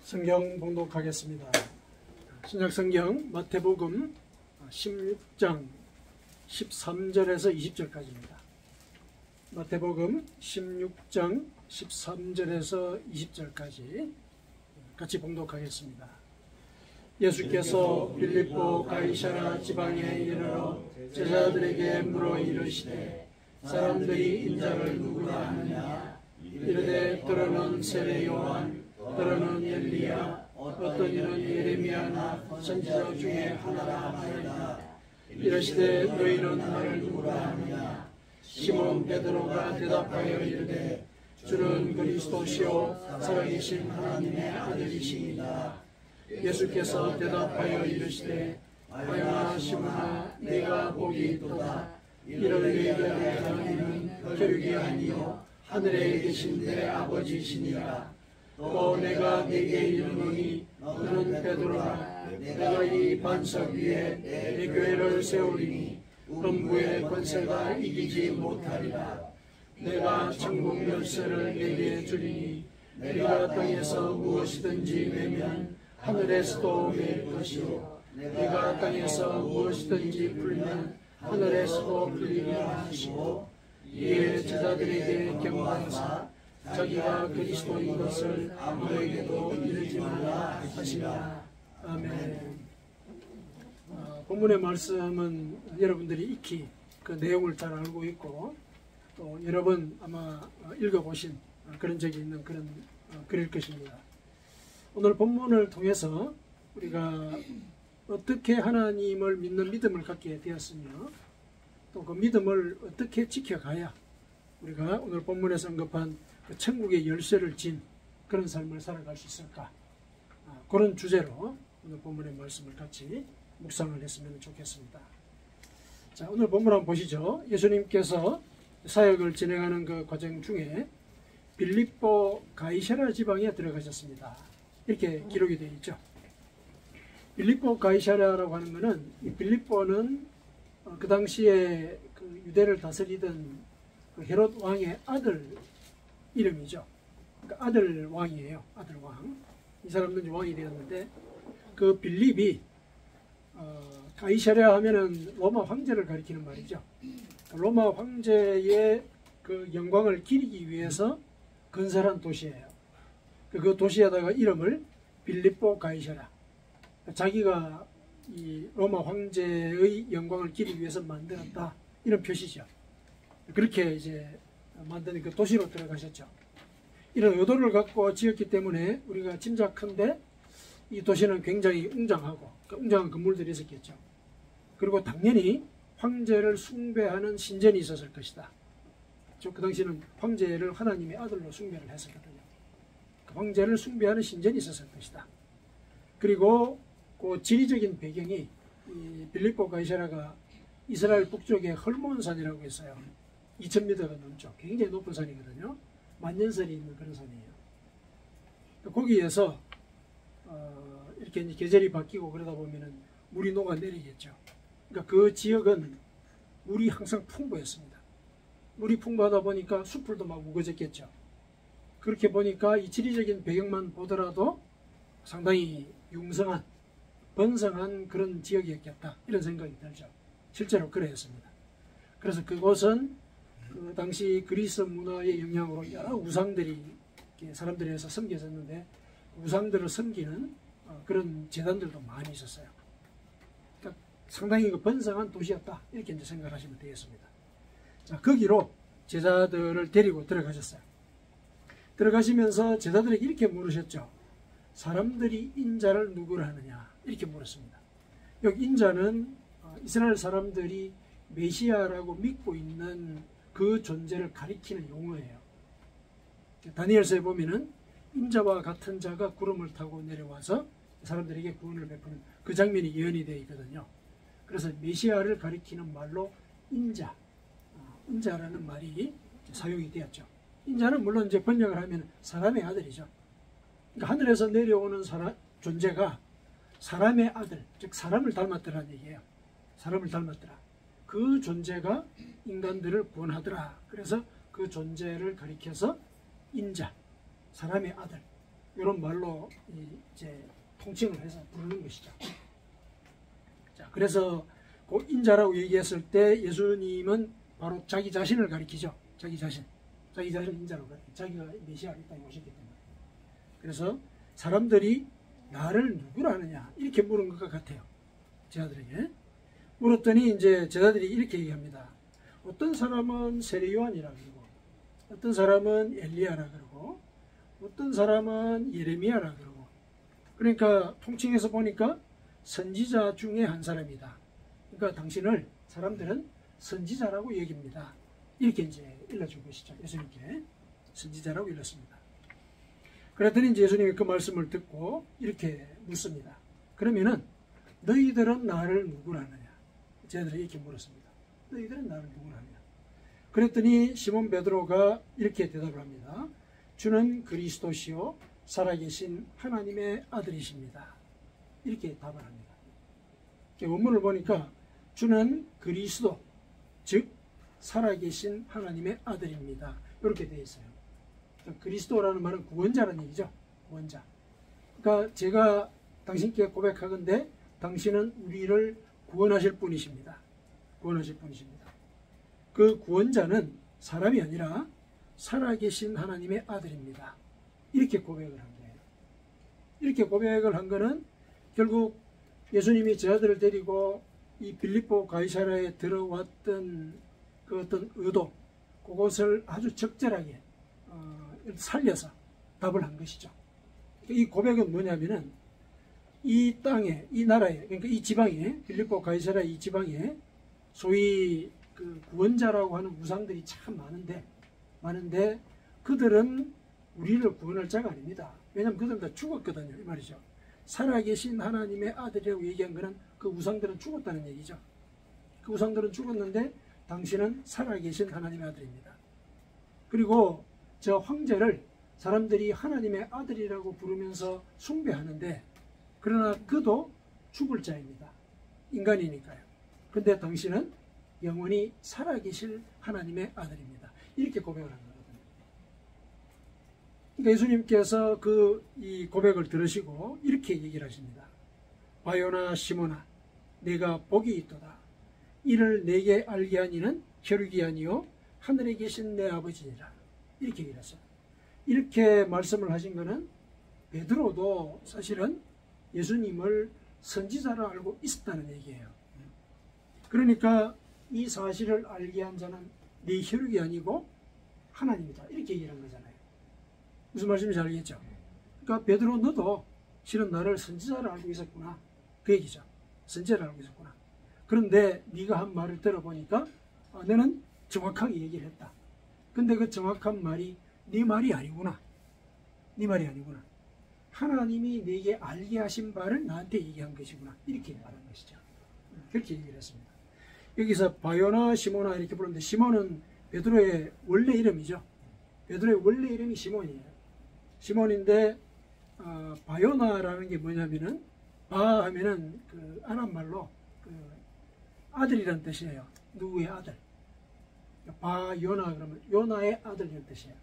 성경 봉독하겠습니다. 신약성경 마태복음 16장 13절에서 20절까지입니다. 마태복음 16장 13절에서 20절까지 같이 봉독하겠습니다. 예수께서 빌립보 가이사랴 지방에 이르러 제자들에게 물어 이르시되 사람들이 인자를 누구라 하느냐. 이르되 때로는 세례 요한, 때로는 엘리야, 어떤 이는 예레미야나 선지자 중에 하나라 하였다. 이르시되 너희는 나를 누구라 하느냐. 시몬 베드로가 대답하여 이르되 주는 그리스도시요 살아계신 하나님의 아들이시니이다. 예수께서 대답하여 이르시되 아요나 시몬아 네가 복이 있도다. 이를 얘기하는 하나님은 혈육이 아니요 하늘에 계신 내 아버지시니라. 또 내가 네게 이르노니 너는 베드로라. 내가 이 반석 위에 내 교회를 세우리니 음부의 권세가 이기지 못하리라. 내가 천국 열쇠를 네게 주리니 네가 땅에서 무엇이든지 매면 하늘에서도 맬 것이요 네가 땅에서 무엇이든지 풀면 하늘에서도 풀리리라 하시고 이에 제자들에게 경고하사 자기가 그리스도인 것을 아무에게도 이르지 말라 하시라. 아멘. 본문의 말씀은 여러분들이 익히 그 내용을 잘 알고 있고 또 여러 번 아마 읽어보신 그런 적이 있는 그런 글일 것입니다. 오늘 본문을 통해서 우리가 어떻게 하나님을 믿는 믿음을 갖게 되었으며 또 그 믿음을 어떻게 지켜가야 우리가 오늘 본문에서 언급한 그 천국의 열쇠를 진 그런 삶을 살아갈 수 있을까, 그런 주제로 오늘 본문의 말씀을 같이 묵상을 했으면 좋겠습니다. 자, 오늘 본문 한번 보시죠. 예수님께서 사역을 진행하는 그 과정 중에 빌립보 가이사랴 지방에 들어가셨습니다. 이렇게 기록이 되어 있죠. 빌립보 가이사랴라고 하는 것은, 이 빌립보는 그 당시에 그 유대를 다스리던 그 헤롯 왕의 아들 이름이죠. 그러니까 아들 왕이에요. 아들 왕. 이 사람은 왕이 되었는데 그 빌립이 가이사랴 하면은 로마 황제를 가리키는 말이죠. 로마 황제의 그 영광을 기리기 위해서 건설한 도시예요. 그 도시에다가 이름을 빌립보 가이사랴, 자기가 이 로마 황제의 영광을 기리기 위해서 만들었다, 이런 표시죠. 그렇게 이제 만드는 그 도시로 들어가셨죠. 이런 의도를 갖고 지었기 때문에 우리가 짐작컨대 이 도시는 굉장히 웅장하고 웅장한 건물들이 있었겠죠. 그리고 당연히 황제를 숭배하는 신전이 있었을 것이다. 그 당시는 황제를 하나님의 아들로 숭배를 했었거든요. 그 황제를 숭배하는 신전이 있었을 것이다. 그리고 그 지리적인 배경이, 이 빌립보 가이사랴가 이스라엘 북쪽에 헐몬산이라고 있어요. 2000m가 넘죠. 굉장히 높은 산이거든요. 만년설이 있는 그런 산이에요. 거기에서 이렇게 이제 계절이 바뀌고 그러다 보면은 물이 녹아내리겠죠. 그러니까 그 지역은 물이 항상 풍부했습니다. 물이 풍부하다 보니까 숲풀도 막 우거졌겠죠. 그렇게 보니까 이 지리적인 배경만 보더라도 상당히 융성한, 번성한 그런 지역이었겠다, 이런 생각이 들죠. 실제로 그랬습니다. 그래서 그곳은 그 당시 그리스 문화의 영향으로 여러 우상들이 사람들에서 섬겨졌는데 우상들을 섬기는 그런 제단들도 많이 있었어요. 그러니까 상당히 그 번성한 도시였다, 이렇게 이제 생각하시면 되겠습니다. 자, 거기로 제자들을 데리고 들어가셨어요. 들어가시면서 제자들에게 이렇게 물으셨죠. 사람들이 인자를 누구라 하느냐, 이렇게 물었습니다. 여기 인자는 이스라엘 사람들이 메시아라고 믿고 있는 그 존재를 가리키는 용어예요. 다니엘서에 보면은 인자와 같은 자가 구름을 타고 내려와서 사람들에게 구원을 베푸는 그 장면이 예언이 되어 있거든요. 그래서 메시아를 가리키는 말로 인자, 인자라는 말이 사용이 되었죠. 인자는 물론 이제 번역을 하면 사람의 아들이죠. 그러니까 하늘에서 내려오는 존재가 사람의 아들, 즉 사람을 닮았더라는 얘기예요. 사람을 닮았더라. 그 존재가 인간들을 구원하더라. 그래서 그 존재를 가리켜서 인자, 사람의 아들, 이런 말로 이제 통칭을 해서 부르는 것이죠. 자, 그래서 그 인자라고 얘기했을 때 예수님은 바로 자기 자신을 가리키죠. 자기 자신을 인자라고 가리키죠. 자기가 메시아를 이 땅에 오셨기 때문에. 그래서 사람들이 나를 누구라 하느냐 이렇게 물은 것과 같아요. 제자들에게 물었더니 이제 제자들이 이렇게 얘기합니다. 어떤 사람은 세례 요한이라 그러고, 어떤 사람은 엘리야라 그러고, 어떤 사람은 예레미야라 그러고. 그러니까 통칭해서 보니까 선지자 중에 한 사람이다. 그러니까 당신을 사람들은 선지자라고 여깁니다. 이렇게 이제 일러준 것이죠. 예수님께 선지자라고 일렀습니다. 그랬더니 이제 예수님이 그 말씀을 듣고 이렇게 묻습니다. 그러면은 너희들은 나를 누구라 하느냐? 제자들이 이렇게 물었습니다. 너희들은 나를 누구라 하느냐? 그랬더니 시몬 베드로가 이렇게 대답을 합니다. 주는 그리스도시요 살아계신 하나님의 아들이십니다. 이렇게 답을 합니다. 원문을 보니까 주는 그리스도, 즉 살아계신 하나님의 아들입니다. 이렇게 되어 있어요. 그리스도라는 말은 구원자라는 얘기죠. 구원자. 그러니까 제가 당신께 고백하건대 당신은 우리를 구원하실 분이십니다. 구원하실 분이십니다. 그 구원자는 사람이 아니라 살아계신 하나님의 아들입니다. 이렇게 고백을 한 거예요. 이렇게 고백을 한 거는 결국 예수님이 제자들을 데리고 이 빌립보 가이사랴에 들어왔던 그 어떤 의도, 그것을 아주 적절하게 살려서 답을 한 것이죠. 이 고백은 뭐냐면은 이 땅에, 이 나라에, 그러니까 이 지방에, 빌립보 가이사랴 이 지방에 소위 그 구원자라고 하는 우상들이 참 많은데 그들은 우리를 구원할 자가 아닙니다. 왜냐하면 그들은 다 죽었거든요. 이 말이죠. 살아계신 하나님의 아들이라고 얘기한 것은 그 우상들은 죽었다는 얘기죠. 그 우상들은 죽었는데 당신은 살아계신 하나님의 아들입니다. 그리고 저 황제를 사람들이 하나님의 아들이라고 부르면서 숭배하는데 그러나 그도 죽을 자입니다. 인간이니까요. 근데 당신은 영원히 살아계실 하나님의 아들입니다. 이렇게 고백을 한 거거든요. 그러니까 예수님께서 이 고백을 들으시고 이렇게 얘기를 하십니다. 바요나 시몬아, 내가 복이 있도다. 이를 내게 알게 하니는 혈육이 아니요 하늘에 계신 내 아버지니라. 이렇게 얘기를 했어요. 이렇게 말씀을 하신 것은 베드로도 사실은 예수님을 선지자로 알고 있었다는 얘기예요. 그러니까 이 사실을 알게 한 자는 네 혈육이 아니고 하나님이다. 이렇게 얘기를 한 거잖아요. 무슨 말씀인지 알겠죠? 그러니까 베드로 너도 실은 나를 선지자로 알고 있었구나. 그 얘기죠. 선지자로 알고 있었구나. 그런데 네가 한 말을 들어보니까 너는 정확하게 얘기를 했다. 근데 그 정확한 말이 네 말이 아니구나. 네 말이 아니구나. 하나님이 내게 알게 하신 바를 나한테 얘기한 것이구나. 이렇게 말한 것이죠. 그렇게 얘기를 했습니다. 여기서 바요나 시모나 이렇게 부르는데 시몬은 베드로의 원래 이름이죠. 베드로의 원래 이름이 시몬이에요. 시몬인데 바요나라는 게 뭐냐면은 바 하면은 그 아람 말로 그 아들이라는 뜻이에요. 누구의 아들. 바요나 그러면 요나의 아들이라는 뜻이에요.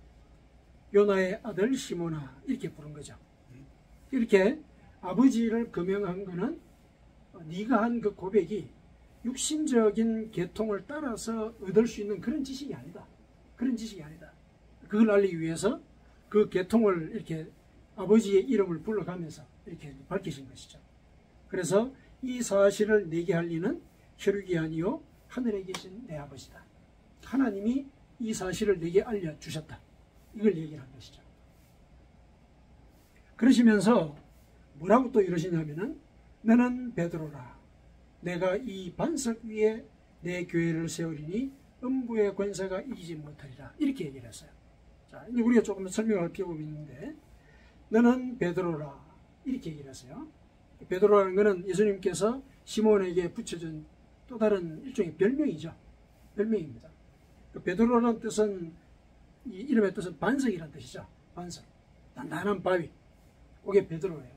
요나의 아들 시모나 이렇게 부른 거죠. 이렇게 아버지를 금명한 거는 네가 한 그 고백이 육신적인 계통을 따라서 얻을 수 있는 그런 지식이 아니다. 그런 지식이 아니다. 그걸 알리기 위해서 그 계통을 이렇게 아버지의 이름을 불러가면서 이렇게 밝히신 것이죠. 그래서 이 사실을 내게 알리는 혈육이 아니요 하늘에 계신 내 아버지다. 하나님이 이 사실을 내게 알려주셨다. 이걸 얘기를 한 것이죠. 그러시면서 뭐라고 또 이러시냐면은 너는 베드로라. 내가 이 반석 위에 내 교회를 세우리니 음부의 권세가 이기지 못하리라. 이렇게 얘기를 했어요. 자, 이제 우리가 조금 설명할 필요가 있는데 너는 베드로라. 이렇게 얘기를 했어요. 베드로라는 것은 예수님께서 시몬에게 붙여준 또 다른 일종의 별명이죠. 별명입니다. 베드로라는 뜻은 이 이름의 뜻은 반석이라는 뜻이죠. 반석. 단단한 바위. 그게 베드로예요.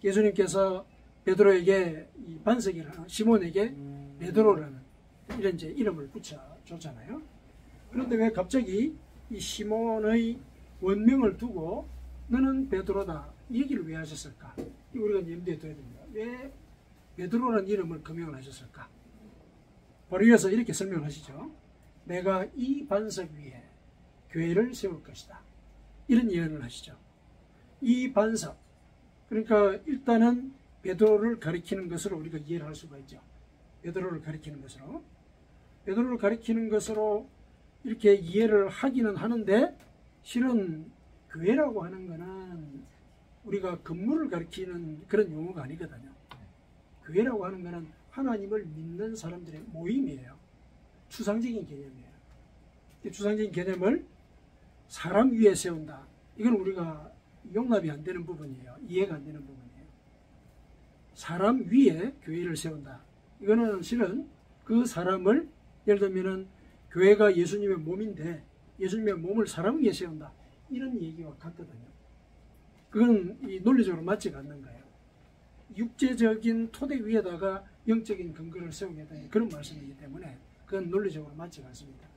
예수님께서 베드로에게 이 반석이라는 시몬에게 베드로라는 이런 이제 이름을 붙여줬잖아요. 그런데 왜 갑자기 이 시몬의 원명을 두고 너는 베드로다 이 얘기를 왜 하셨을까? 이거 우리가 염두에 둬야 됩니다. 왜 베드로라는 이름을 거명을 하셨을까? 바로 이어서 이렇게 설명하시죠. 내가 이 반석 위에 교회를 세울 것이다. 이런 예언을 하시죠. 이 반석, 그러니까 일단은 베드로를 가리키는 것으로 우리가 이해를 할 수가 있죠. 베드로를 가리키는 것으로. 베드로를 가리키는 것으로 이렇게 이해를 하기는 하는데, 실은 교회라고 하는 것은 우리가 건물을 가리키는 그런 용어가 아니거든요. 교회라고 하는 것은 하나님을 믿는 사람들의 모임이에요. 추상적인 개념이에요. 추상적인 개념을 사람 위에 세운다. 이건 우리가 용납이 안 되는 부분이에요. 이해가 안 되는 부분이에요. 사람 위에 교회를 세운다. 이거는 실은 그 사람을, 예를 들면은 교회가 예수님의 몸인데 예수님의 몸을 사람 위에 세운다. 이런 얘기와 같거든요. 그건 이 논리적으로 맞지가 않는 거예요. 육체적인 토대 위에다가 영적인 근거를 세우겠다는 그런 말씀이기 때문에 그건 논리적으로 맞지가 않습니다.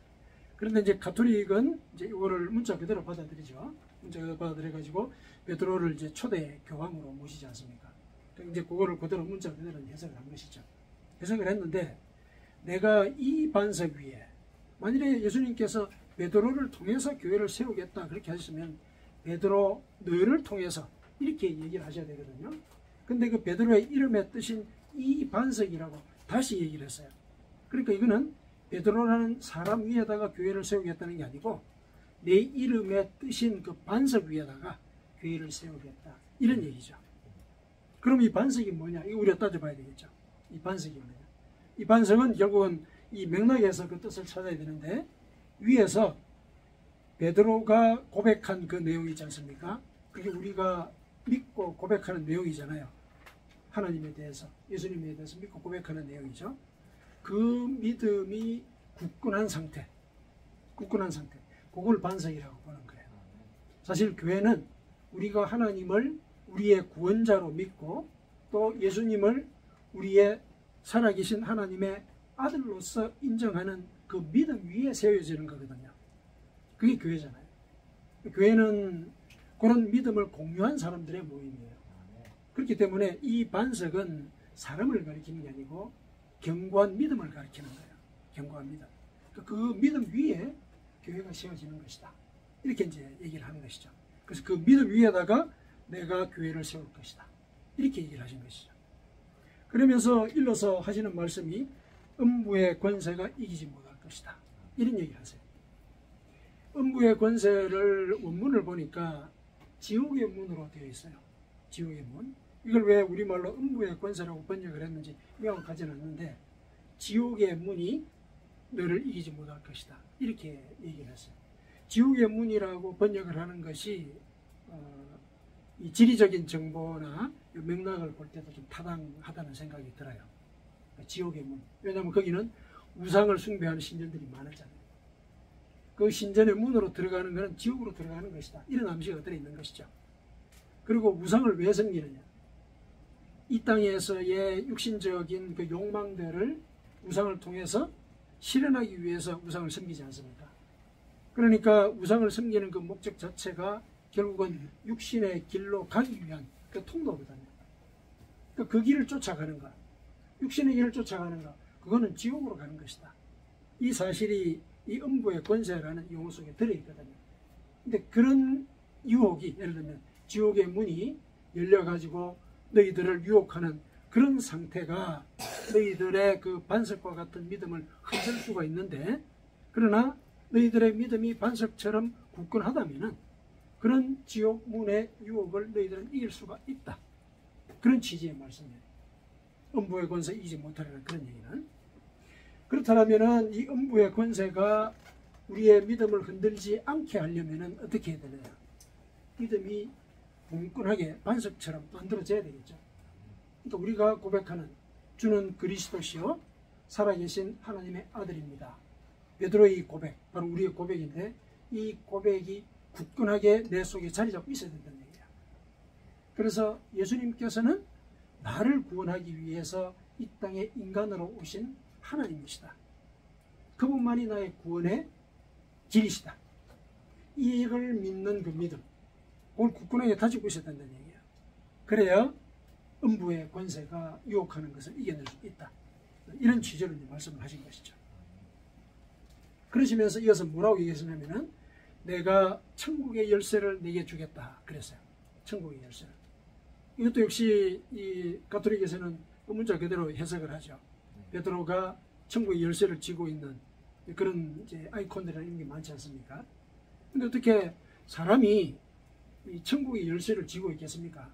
그런데 이제 가톨릭은 이제 이거를 문자 그대로 받아들이죠. 문자 그대로 받아들여가지고 베드로를 이제 초대 교황으로 모시지 않습니까? 이제 그거를 그대로 문자 그대로 해석을 한 것이죠. 해석을 했는데, 내가 이 반석 위에, 만일에 예수님께서 베드로를 통해서 교회를 세우겠다 그렇게 하셨으면 베드로 너를 통해서 이렇게 얘기를 하셔야 되거든요. 근데 그 베드로의 이름의 뜻인 이 반석이라고 다시 얘기를 했어요. 그러니까 이거는 베드로라는 사람 위에다가 교회를 세우겠다는 게 아니고 내 이름의 뜻인 그 반석 위에다가 교회를 세우겠다, 이런 얘기죠. 그럼 이 반석이 뭐냐? 이거 우리가 따져봐야 되겠죠. 이 반석이 뭐냐? 이 반석은 결국은 이 맥락에서 그 뜻을 찾아야 되는데, 위에서 베드로가 고백한 그 내용이 있지 않습니까? 그게 우리가 믿고 고백하는 내용이잖아요. 하나님에 대해서, 예수님에 대해서 믿고 고백하는 내용이죠. 그 믿음이 굳건한 상태, 그걸 반석이라고 보는 거예요. 사실 교회는 우리가 하나님을 우리의 구원자로 믿고 또 예수님을 우리의 살아계신 하나님의 아들로서 인정하는 그 믿음 위에 세워지는 거거든요. 그게 교회잖아요. 교회는 그런 믿음을 공유한 사람들의 모임이에요. 그렇기 때문에 이 반석은 사람을 가리키는 게 아니고 견고한 믿음을 가리키는 거예요. 견고한 믿음. 그 믿음 위에 교회가 세워지는 것이다. 이렇게 이제 얘기를 하는 것이죠. 그래서 그 믿음 위에다가 내가 교회를 세울 것이다. 이렇게 얘기를 하신 것이죠. 그러면서 일러서 하시는 말씀이 음부의 권세가 이기지 못할 것이다. 이런 얘기를 하세요. 음부의 권세를 원문을 보니까 지옥의 문으로 되어 있어요. 지옥의 문. 이걸 왜 우리말로 음부의 권세라고 번역을 했는지 명확하지는 않는데, 지옥의 문이 너를 이기지 못할 것이다. 이렇게 얘기를 했어요. 지옥의 문이라고 번역을 하는 것이 이 지리적인 정보나 맥락을 볼 때도 좀 타당하다는 생각이 들어요. 지옥의 문. 왜냐하면 거기는 우상을 숭배하는 신전들이 많았잖아요. 그 신전의 문으로 들어가는 것은 지옥으로 들어가는 것이다. 이런 암시가 들어있는 것이죠. 그리고 우상을 왜 섬기느냐? 이 땅에서의 육신적인 그 욕망들을 우상을 통해서 실현하기 위해서 우상을 섬기지 않습니까? 그러니까 우상을 섬기는 그 목적 자체가 결국은 육신의 길로 가기 위한 그 통로거든요. 그 길을 쫓아가는 것, 육신의 길을 쫓아가는 것, 그거는 지옥으로 가는 것이다. 이 사실이 이 음부의 권세라는 용어 속에 들어있거든요. 근데 그런 유혹이, 예를 들면 지옥의 문이 열려가지고 너희들을 유혹하는 그런 상태가 너희들의 그 반석과 같은 믿음을 흔들 수가 있는데, 그러나 너희들의 믿음이 반석처럼 굳건하다면은 그런 지옥 문의 유혹을 너희들은 이길 수가 있다. 그런 취지의 말씀이에요. 음부의 권세 이기지 못하려는 그런 얘기는. 그렇다면은 이 음부의 권세가 우리의 믿음을 흔들지 않게 하려면은 어떻게 해야 되느냐? 믿음이 굳건하게 반석처럼 만들어져야 되겠죠. 그러니까 우리가 고백하는 주는 그리스도시요 살아계신 하나님의 아들입니다. 베드로의 고백, 바로 우리의 고백인데, 이 고백이 굳건하게 내 속에 자리 잡고 있어야 된다는 얘기예요. 그래서 예수님께서는 나를 구원하기 위해서 이 땅에 인간으로 오신 하나님이시다. 그분만이 나의 구원의 길이시다. 이를 믿는 그 믿음, 그걸 굳건하게 가지고 있어야 된다는 얘기예요. 그래야 음부의 권세가 유혹하는 것을 이겨낼 수 있다. 이런 취지로 이제 말씀을 하신 것이죠. 그러시면서 이어서 뭐라고 얘기하시냐면은 내가 천국의 열쇠를 네게 주겠다 그랬어요. 천국의 열쇠를. 이것도 역시 이 가톨릭에서는 그 문자 그대로 해석을 하죠. 베드로가 천국의 열쇠를 쥐고 있는 그런 이제 아이콘들이라는 게 많지 않습니까? 근데 어떻게 사람이 이 천국의 열쇠를 쥐고 있겠습니까?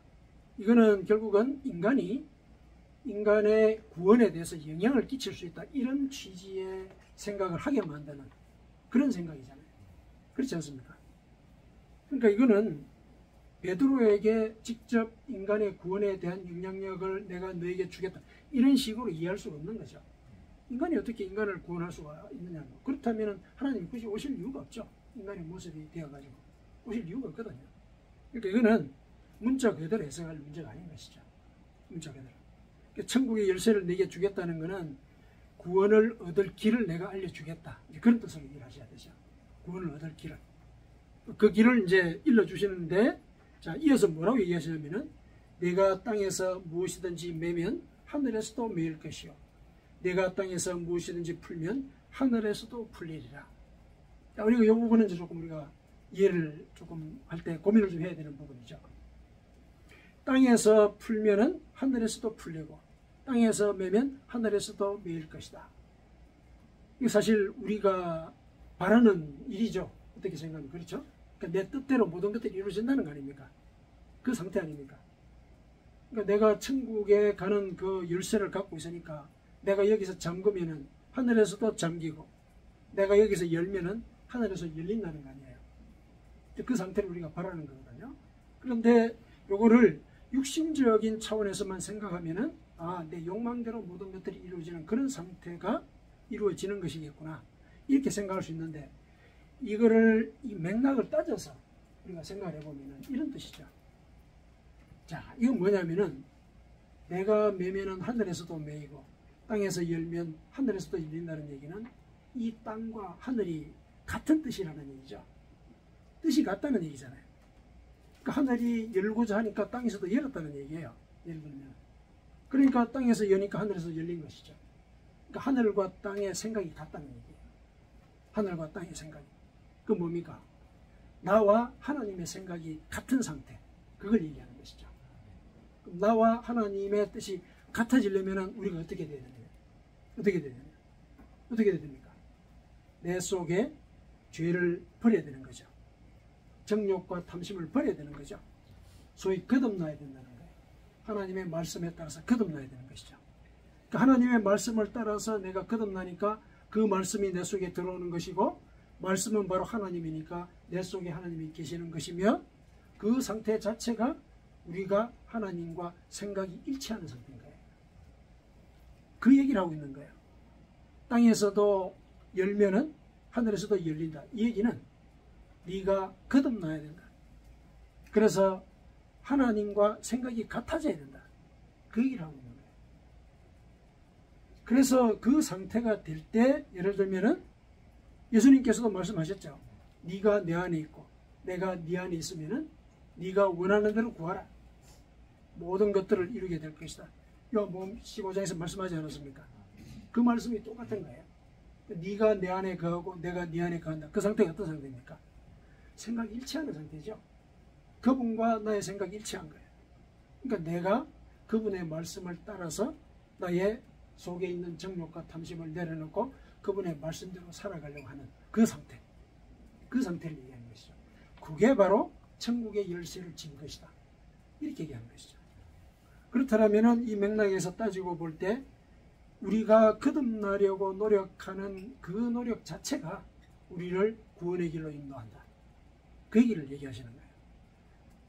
이거는 결국은 인간의 구원에 대해서 영향을 끼칠 수 있다. 이런 취지의 생각을 하게 만드는 그런 생각이잖아요. 그렇지 않습니까? 그러니까 이거는 베드로에게 직접 인간의 구원에 대한 영향력을 내가 너에게 주겠다. 이런 식으로 이해할 수가 없는 거죠. 인간이 어떻게 인간을 구원할 수가 있느냐. 그렇다면 하나님이 굳이 오실 이유가 없죠. 인간의 모습이 되어가지고 오실 이유가 없거든요. 그러니까 이거는 문자 그대로 해석할 문제가 아닌 것이죠. 문자 그대로. 그러니까 천국의 열쇠를 내게 주겠다는 것은 구원을 얻을 길을 내가 알려주겠다. 그런 뜻으로 이해하셔야 되죠. 구원을 얻을 길을. 그 길을 이제 일러주시는데, 자, 이어서 뭐라고 얘기하시냐면은, 내가 땅에서 무엇이든지 매면 하늘에서도 매일 것이요. 내가 땅에서 무엇이든지 풀면 하늘에서도 풀리리라. 자, 우리가 이 부분은 이제 조금 우리가 이해를 조금 할 때 고민을 좀 해야 되는 부분이죠. 땅에서 풀면은 하늘에서도 풀리고, 땅에서 매면 하늘에서도 매일 것이다. 이게 사실 우리가 바라는 일이죠. 어떻게 생각하면 그렇죠? 그러니까 내 뜻대로 모든 것들이 이루어진다는 거 아닙니까? 그 상태 아닙니까? 그러니까 내가 천국에 가는 그 열쇠를 갖고 있으니까 내가 여기서 잠그면은 하늘에서도 잠기고 내가 여기서 열면은 하늘에서 열린다는 거 아니에요. 그 상태를 우리가 바라는 거거든요. 그런데 요거를 육신적인 차원에서만 생각하면은 내 욕망대로 모든 것들이 이루어지는 그런 상태가 이루어지는 것이겠구나. 이렇게 생각할 수 있는데 이거를 이 맥락을 따져서 우리가 생각을 해보면은 이런 뜻이죠. 자, 이건 뭐냐면은 내가 매면은 하늘에서도 매이고 땅에서 열면 하늘에서도 열린다는 얘기는 이 땅과 하늘이 같은 뜻이라는 얘기죠. 뜻이 같다는 얘기잖아요. 그러니까 하늘이 열고자 하니까 땅에서도 열었다는 얘기예요. 예를 들면. 그러니까 땅에서 여니까 하늘에서 열린 것이죠. 그러니까 하늘과 땅의 생각이 같다는 얘기예요. 하늘과 땅의 생각이. 그 뭡니까? 나와 하나님의 생각이 같은 상태. 그걸 얘기하는 것이죠. 나와 하나님의 뜻이 같아지려면 우리가 어떻게 돼야 되느냐? 어떻게 돼야 되느냐? 어떻게 돼야 됩니까? 내 속에 죄를 버려야 되는 거죠. 정욕과 탐심을 버려야 되는 거죠. 소위 거듭나야 된다는 거예요. 하나님의 말씀에 따라서 거듭나야 되는 것이죠. 그러니까 하나님의 말씀을 따라서 내가 거듭나니까 그 말씀이 내 속에 들어오는 것이고 말씀은 바로 하나님이니까 내 속에 하나님이 계시는 것이며 그 상태 자체가 우리가 하나님과 생각이 일치하는 상태인 거예요. 그 얘기를 하고 있는 거예요. 땅에서도 열면은 하늘에서도 열린다. 이 얘기는 네가 거듭나야 된다. 그래서 하나님과 생각이 같아져야 된다. 그 얘기를 하고 있는 거예요. 그래서 그 상태가 될 때 예를 들면은 예수님께서도 말씀하셨죠. 네가 내 안에 있고 내가 네 안에 있으면은 네가 원하는 대로 구하라. 모든 것들을 이루게 될 것이다. 요한복음 15장에서 말씀하지 않았습니까? 그 말씀이 똑같은 거예요. 네가 내 안에 거하고 내가 네 안에 거한다. 그 상태가 어떤 상태입니까? 생각이 일치하는 상태죠. 그분과 나의 생각이 일치한 거예요. 그러니까 내가 그분의 말씀을 따라서 나의 속에 있는 정욕과 탐심을 내려놓고 그분의 말씀대로 살아가려고 하는 그 상태. 그 상태를 얘기하는 것이죠. 그게 바로 천국의 열쇠를 쥔 것이다. 이렇게 얘기하는 것이죠. 그렇다면 이 맥락에서 따지고 볼 때 우리가 거듭나려고 노력하는 그 노력 자체가 우리를 구원의 길로 인도한다. 그 얘기를 얘기하시는 거예요.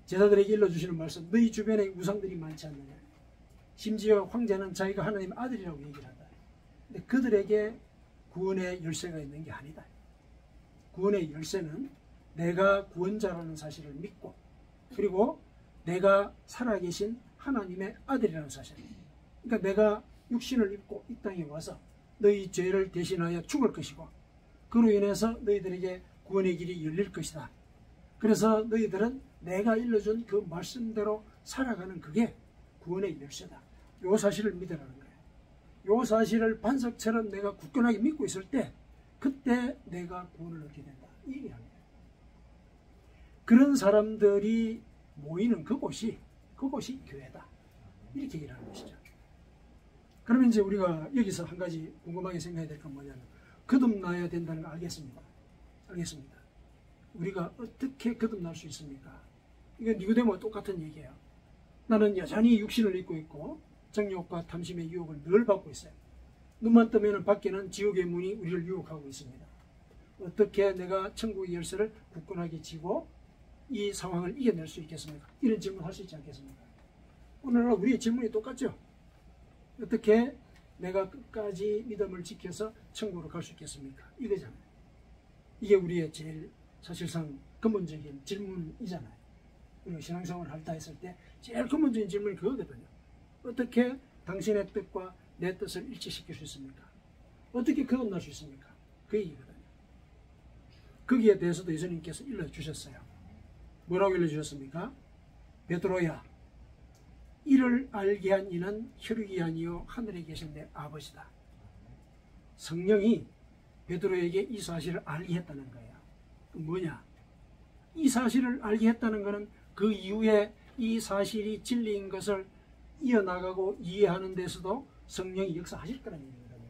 제자들에게 일러주시는 말씀, 너희 주변에 우상들이 많지 않느냐. 심지어 황제는 자기가 하나님의 아들이라고 얘기를 한다. 근데 그들에게 구원의 열쇠가 있는 게 아니다. 구원의 열쇠는 내가 구원자라는 사실을 믿고 그리고 내가 살아계신 하나님의 아들이라는 사실. 그러니까 내가 육신을 입고 이 땅에 와서 너희 죄를 대신하여 죽을 것이고 그로 인해서 너희들에게 구원의 길이 열릴 것이다. 그래서 너희들은 내가 일러준 그 말씀대로 살아가는 그게 구원의 열쇠다. 요 사실을 믿으라는 거예요. 요 사실을 반석처럼 내가 굳건하게 믿고 있을 때 그때 내가 구원을 얻게 된다. 이 얘기하는 거예요. 그런 사람들이 모이는 그곳이 교회다. 이렇게 얘기를 하는 것이죠. 그러면 이제 우리가 여기서 한 가지 궁금하게 생각해야 될 건 뭐냐면 거듭나야 된다는 거 알겠습니다. 알겠습니다. 우리가 어떻게 거듭날 수 있습니까? 이건 니고데모와 똑같은 얘기예요. 나는 여전히 육신을 입고 있고 정욕과 탐심의 유혹을 늘 받고 있어요. 눈만 뜨면 밖에는 지옥의 문이 우리를 유혹하고 있습니다. 어떻게 내가 천국의 열쇠를 굳건하게 쥐고 이 상황을 이겨낼 수 있겠습니까? 이런 질문 할 수 있지 않겠습니까? 오늘날 우리의 질문이 똑같죠? 어떻게 내가 끝까지 믿음을 지켜서 천국으로 갈 수 있겠습니까? 이거잖아요. 이게 우리의 제일 사실상 근본적인 질문이잖아요. 우리가 신앙생활을 할다 했을 때 제일 근본적인 질문이 그거거든요. 어떻게 당신의 뜻과 내 뜻을 일치시킬 수 있습니까? 어떻게 거듭날 수 있습니까? 그 얘기거든요. 거기에 대해서도 예수님께서 일러주셨어요. 뭐라고 일러주셨습니까? 베드로야, 이를 알게 한 이는 혈육이 아니요 하늘에 계신 내 아버지다. 성령이 베드로에게 이 사실을 알게 했다는 거예요. 뭐냐? 이 사실을 알게 했다는 것은 그 이후에 이 사실이 진리인 것을 이어나가고 이해하는 데서도 성령이 역사하실 거라는 얘기거든요.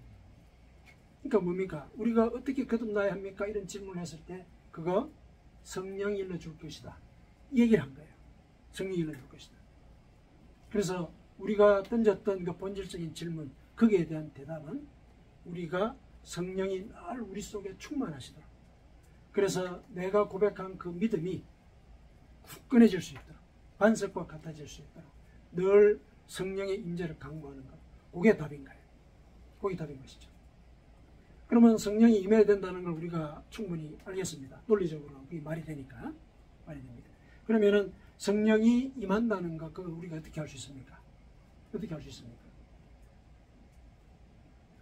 그러니까 뭡니까? 우리가 어떻게 거듭나야 합니까? 이런 질문을 했을 때 그거 성령이 일러줄 것이다. 이 얘기를 한 거예요. 성령이 일러줄 것이다. 그래서 우리가 던졌던 그 본질적인 질문, 거기에 대한 대답은 우리가 성령이 늘 우리 속에 충만하시도록, 그래서 내가 고백한 그 믿음이 굳건해질 수 있도록, 반석과 같아질 수 있도록 늘 성령의 임재를 강구하는 것, 그게 답인 거예요. 그게 답인 것이죠. 그러면 성령이 임해야 된다는 걸 우리가 충분히 알겠습니다. 논리적으로 그게 말이 되니까 말이 됩니다. 그러면은 성령이 임한다는 것, 그걸 우리가 어떻게 할 수 있습니까? 어떻게 할 수 있습니까?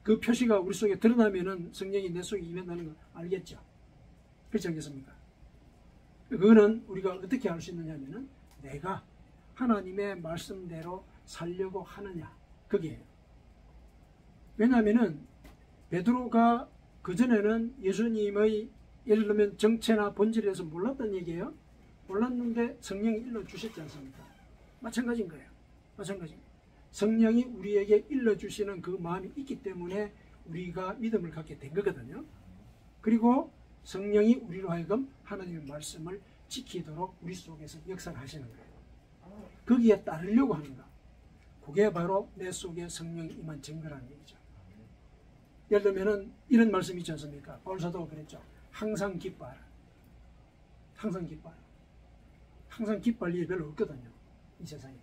그 표시가 우리 속에 드러나면은 성령이 내 속에 임한다는 걸 알겠죠? 그렇지 않겠습니까? 그거는 우리가 어떻게 알 수 있느냐면은 내가 하나님의 말씀대로 살려고 하느냐, 그게예요. 왜냐하면은 베드로가 그전에는 예수님의 예를 들면 정체나 본질에 대해서 몰랐던 얘기예요. 몰랐는데 성령이 일러주셨지 않습니까? 마찬가지인 거예요. 마찬가지입니다. 성령이 우리에게 일러주시는 그 마음이 있기 때문에 우리가 믿음을 갖게 된 거거든요. 그리고 성령이 우리로 하여금 하나님의 말씀을 지키도록 우리 속에서 역사를 하시는 거예요. 거기에 따르려고 하는 것, 그게 바로 내 속에 성령이 임한 증거라는 얘기죠. 예를 들면 이런 말씀이 있지 않습니까? 바울 사도가 그랬죠. 항상 기뻐하라. 항상 기뻐하라. 항상 기뻐할 일이 별로 없거든요, 이 세상에.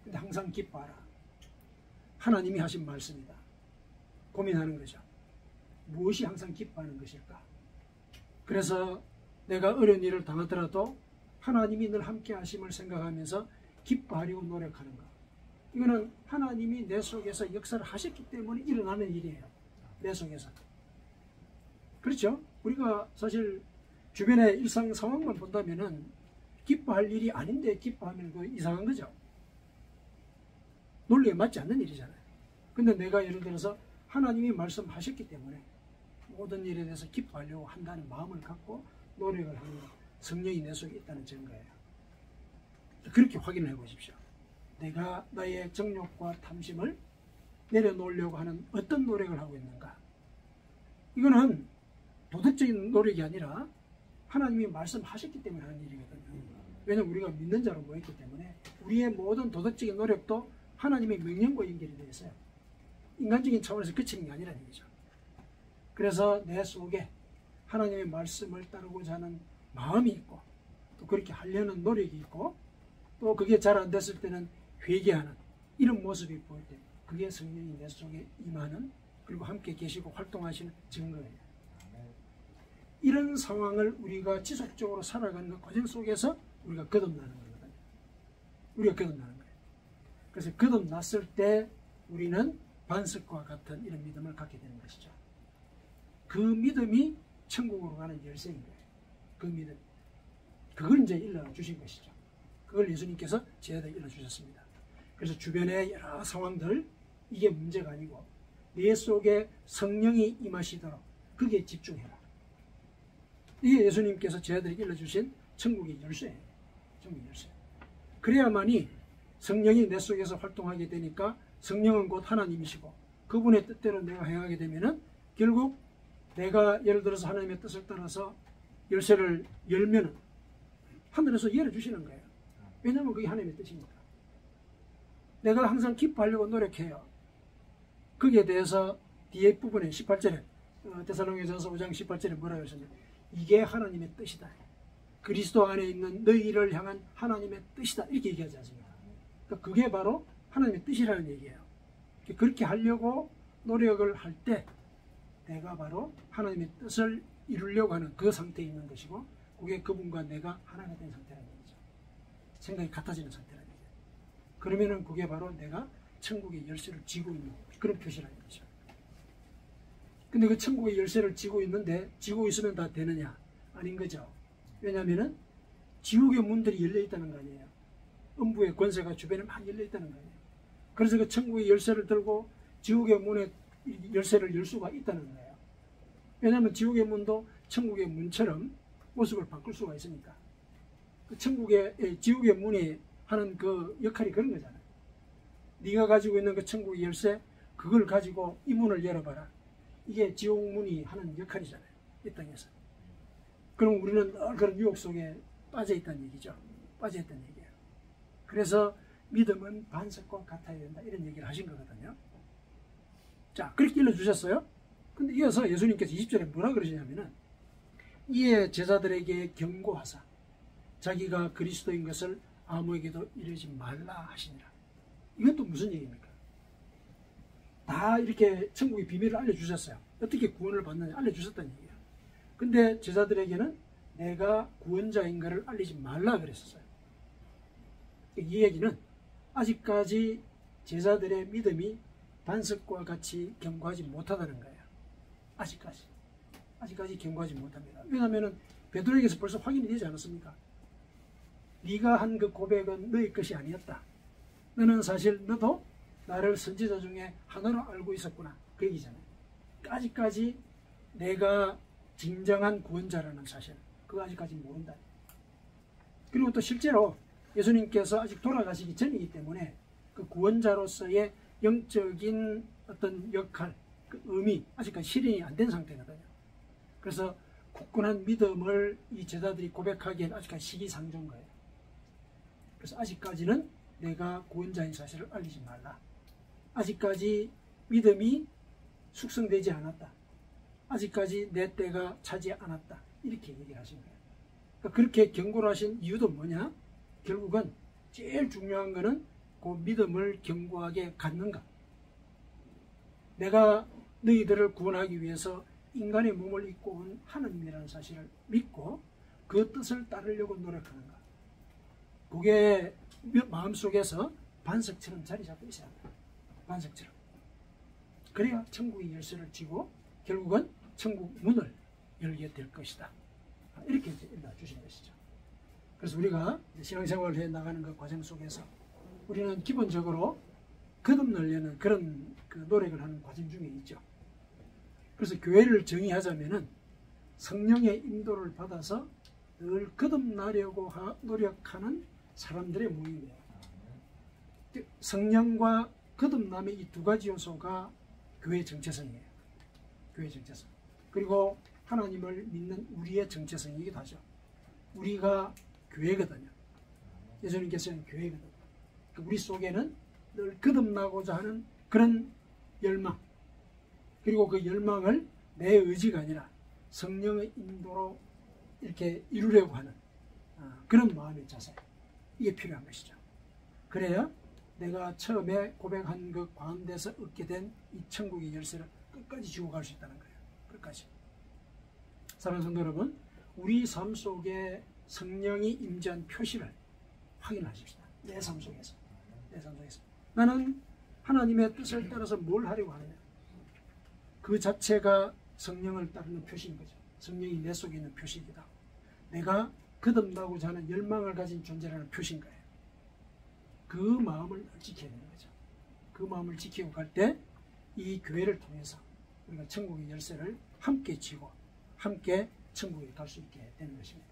근데 항상 기뻐하라. 하나님이 하신 말씀이다. 고민하는 거죠. 무엇이 항상 기뻐하는 것일까? 그래서 내가 어려운 일을 당하더라도 하나님이 늘 함께 하심을 생각하면서 기뻐하려고 노력하는 것. 이거는 하나님이 내 속에서 역사를 하셨기 때문에 일어나는 일이에요. 내 속에서. 그렇죠? 우리가 사실 주변의 일상 상황만 본다면은 기뻐할 일이 아닌데 기뻐하면 그 이상한 거죠. 논리에 맞지 않는 일이잖아요. 근데 내가 예를 들어서 하나님이 말씀하셨기 때문에 모든 일에 대해서 기뻐하려고 한다는 마음을 갖고 노력을 하는 성령이 내 속에 있다는 증거예요. 그렇게 확인을 해보십시오. 내가 나의 정욕과 탐심을 내려놓으려고 하는 어떤 노력을 하고 있는가? 이거는 도덕적인 노력이 아니라 하나님이 말씀하셨기 때문에 하는 일이거든요. 왜냐하면 우리가 믿는 자로 모였기 때문에 우리의 모든 도덕적인 노력도 하나님의 명령과 연결이 되어 있어요. 인간적인 차원에서 그치는 게 아니라는 얘기죠. 그래서 내 속에 하나님의 말씀을 따르고자 하는 마음이 있고 또 그렇게 하려는 노력이 있고 또 그게 잘 안 됐을 때는 회개하는 이런 모습이 보일 때 그게 성령이 내 속에 임하는, 그리고 함께 계시고 활동하시는 증거예요. 이런 상황을 우리가 지속적으로 살아가는 그 과정 속에서 우리가 거듭나는 거거든요. 우리가 거듭나는 거예요. 그래서 거듭났을 때 우리는 반석과 같은 이런 믿음을 갖게 되는 것이죠. 그 믿음이 천국으로 가는 열쇠인 거예요. 그 믿음. 그걸 이제 일러주신 것이죠. 그걸 예수님께서 제자들에게 일러주셨습니다. 그래서 주변의 여러 상황들, 이게 문제가 아니고 내 속에 성령이 임하시도록 그게 집중해라. 이게 예수님께서 제자들에게 일러주신 천국의 열쇠예요. 천국의 열쇠. 그래야만이 성령이 내 속에서 활동하게 되니까 성령은 곧 하나님이시고 그분의 뜻대로 내가 행하게 되면은 결국 내가 예를 들어서 하나님의 뜻을 따라서 열쇠를 열면은 하늘에서 열어주시는 거예요. 왜냐하면 그게 하나님의 뜻이니까. 내가 항상 기뻐하려고 노력해요. 거기에 대해서 뒤에 부분에 18절에 데살로니가전서 5장 18절에 뭐라고 하셨냐, 이게 하나님의 뜻이다. 그리스도 안에 있는 너희를 향한 하나님의 뜻이다. 이렇게 얘기하지 않습니까? 그러니까 그게 바로 하나님의 뜻이라는 얘기예요. 그렇게 하려고 노력을 할 때 내가 바로 하나님의 뜻을 이루려고 하는 그 상태에 있는 것이고, 그게 그분과 내가 하나가 된 상태라는 얘기죠. 생각이 같아지는 상태라는 얘기예요. 그러면은 그게 바로 내가 천국의 열쇠를 쥐고 있는 그런 표시라는 거죠. 근데 그 천국의 열쇠를 쥐고 있는데 쥐고 있으면 다 되느냐? 아닌 거죠. 왜냐하면은 지옥의 문들이 열려 있다는 거 아니에요. 음부의 권세가 주변에 막 열려 있다는 거예요. 그래서 그 천국의 열쇠를 들고 지옥의 문에 열쇠를 열 수가 있다는 거예요. 왜냐하면 지옥의 문도 천국의 문처럼 모습을 바꿀 수가 있으니까. 그 지옥의 문이 하는 그 역할이 그런 거잖아요. 네가 가지고 있는 그 천국의 열쇠, 그걸 가지고 이 문을 열어봐라. 이게 지옥 문이 하는 역할이잖아요. 이 땅에서. 그럼 우리는 늘 그런 유혹 속에 빠져 있다는 얘기죠. 빠져 있다는 얘기예요. 그래서 믿음은 반석과 같아야 된다. 이런 얘기를 하신 거거든요. 자, 그렇게 일러주셨어요. 근데 이어서 예수님께서 20절에 뭐라 그러시냐면은, 이에 제자들에게 경고하사 자기가 그리스도인 것을 아무에게도 이르지 말라 하시니라. 이건 또 무슨 얘기입니까? 다 이렇게 천국의 비밀을 알려주셨어요. 어떻게 구원을 받느냐 알려주셨다는 얘기예요. 근데 제자들에게는 내가 구원자인 것을 알리지 말라 그랬었어요. 이 얘기는 아직까지 제자들의 믿음이 반석과 같이 견고하지 못하다는 거예요. 아직까지 견고하지 못합니다. 왜냐하면 베드로에게서 벌써 확인이 되지 않았습니까? 네가 한 그 고백은 너의 것이 아니었다. 너는 사실 너도 나를 선지자 중에 하나로 알고 있었구나. 그 얘기잖아요. 아직까지 내가 진정한 구원자라는 사실, 그거 아직까지 모른다. 그리고 또 실제로 예수님께서 아직 돌아가시기 전이기 때문에 그 구원자로서의 영적인 어떤 역할, 그 의미, 아직까지 실현이 안 된 상태거든요. 그래서 굳건한 믿음을 이 제자들이 고백하기에는 아직까지 시기상조인 거예요. 그래서 아직까지는 내가 구원자인 사실을 알리지 말라. 아직까지 믿음이 숙성되지 않았다. 아직까지 내 때가 차지 않았다. 이렇게 얘기를 하신 거예요. 그러니까 그렇게 경고를 하신 이유도 뭐냐? 결국은 제일 중요한 거는 그 믿음을 견고하게 갖는가. 내가 너희들을 구원하기 위해서 인간의 몸을 입고 온 하나님이라는 사실을 믿고 그 뜻을 따르려고 노력하는가. 그게 마음속에서 반석처럼 자리 잡고 있어야 한다. 반석처럼. 그래야 천국의 열쇠를 쥐고 결국은 천국 문을 열게 될 것이다. 이렇게 일러주신 것이죠. 그래서 우리가 신앙생활을 해 나가는 그 과정 속에서 우리는 기본적으로 거듭나려는 그런 그 노력을 하는 과정 중에 있죠. 그래서 교회를 정의하자면은 성령의 인도를 받아서 늘 거듭나려고 노력하는 사람들의 모임이에요. 성령과 거듭남의 이 두 가지 요소가 교회의 정체성이에요. 교회의 정체성. 그리고 하나님을 믿는 우리의 정체성이기도 하죠. 우리가 교회거든요. 예수님께서는 교회거든요. 우리 속에는 늘 거듭나고자 하는 그런 열망, 그리고 그 열망을 내 의지가 아니라 성령의 인도로 이렇게 이루려고 하는 그런 마음의 자세, 이게 필요한 것이죠. 그래야 내가 처음에 고백한 그 가운데서 얻게 된 이 천국의 열쇠를 끝까지 쥐고 갈 수 있다는 거예요. 끝까지. 사랑하는 성도 여러분, 우리 삶 속에 성령이 임재한 표시를 확인하십시다. 내 삶 속에서. 내 삶 속에서. 나는 하나님의 뜻을 따라서 뭘 하려고 하느냐. 그 자체가 성령을 따르는 표시인 거죠. 성령이 내 속에 있는 표시이기도 하고 내가 거듭나고자 하는 열망을 가진 존재라는 표시인 거예요. 그 마음을 지켜야 되는 거죠. 그 마음을 지키고 갈 때 이 교회를 통해서 우리가 천국의 열쇠를 함께 쥐고 함께 천국에 갈 수 있게 되는 것입니다.